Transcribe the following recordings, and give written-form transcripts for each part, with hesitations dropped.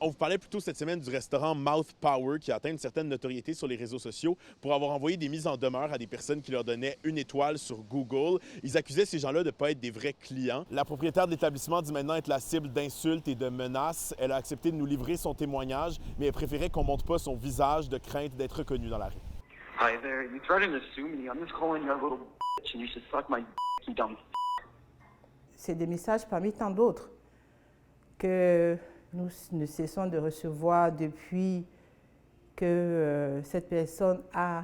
On vous parlait plus tôt cette semaine du restaurant Mouth Power qui a atteint une certaine notoriété sur les réseaux sociaux pour avoir envoyé des mises en demeure à des personnes qui leur donnaient une étoile sur Google. Ils accusaient ces gens-là de ne pas être des vrais clients. La propriétaire de l'établissement dit maintenant être la cible d'insultes et de menaces. Elle a accepté de nous livrer son témoignage, mais elle préférait qu'on ne montre pas son visage de crainte d'être reconnue dans la rue. Hi there, you threatened to sue me. I'm just calling you a little bitch and you should suck my you dumb. C'est des messages parmi tant d'autres que nous ne cessons de recevoir depuis que cette personne a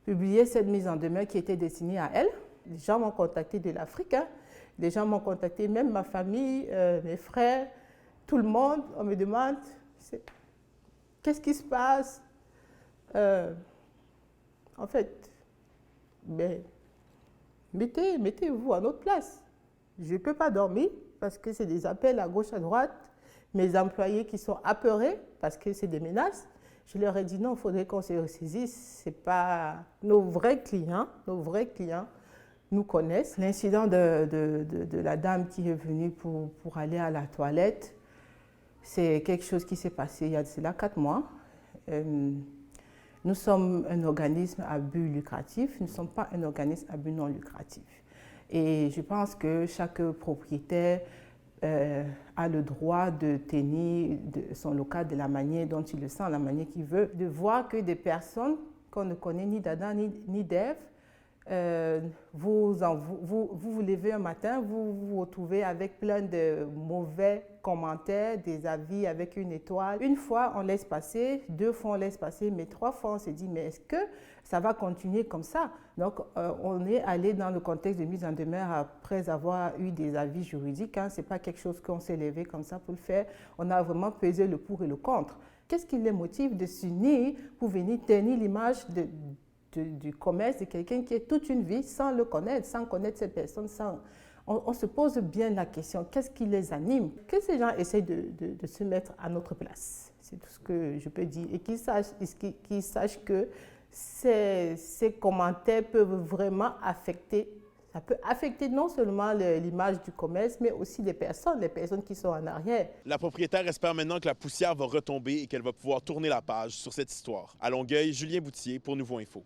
publié cette mise en demeure qui était destinée à elle. Les gens m'ont contacté de l'Afrique, les gens m'ont contacté, même ma famille, mes frères, tout le monde. On me demande qu'est-ce qui se passe. En fait, mettez-vous à notre place. Je ne peux pas dormir parce que c'est des appels à gauche, à droite. Mes employés qui sont apeurés parce que c'est des menaces. Je leur ai dit non, il faudrait qu'on se ressaisisse. Ce n'est pas nos vrais clients nous connaissent. L'incident de la dame qui est venue pour aller à la toilette, c'est quelque chose qui s'est passé il y a de cela 4 mois. Nous sommes un organisme à but lucratif, nous ne sommes pas un organisme à but non lucratif. Et je pense que chaque propriétaire a le droit de tenir son local de la manière dont il le sent, la manière qu'il veut. De voir que des personnes qu'on ne connaît ni d'Adam ni d'Ève, vous vous levez un matin, vous vous retrouvez avec plein de mauvais commentaires, des avis avec une étoile. Une fois, on laisse passer, 2 fois, on laisse passer, mais 3 fois, on se dit, mais est-ce que ça va continuer comme ça? Donc, on est allé dans le contexte de mise en demeure après avoir eu des avis juridiques. Ce n'est pas quelque chose qu'on s'est levé comme ça pour le faire. On a vraiment pesé le pour et le contre. Qu'est-ce qui les motive de s'unir pour venir tenir l'image du commerce de quelqu'un qui est toute une vie sans le connaître, sans connaître cette personne, on se pose bien la question, qu'est-ce qui les anime? Que ces gens essayent de se mettre à notre place. C'est tout ce que je peux dire. Et qu'ils sachent que ces commentaires peuvent vraiment affecter, ça peut affecter non seulement l'image du commerce, mais aussi les personnes qui sont en arrière. La propriétaire espère maintenant que la poussière va retomber et qu'elle va pouvoir tourner la page sur cette histoire. À Longueuil, Julien Boutier pour Nouveau Info.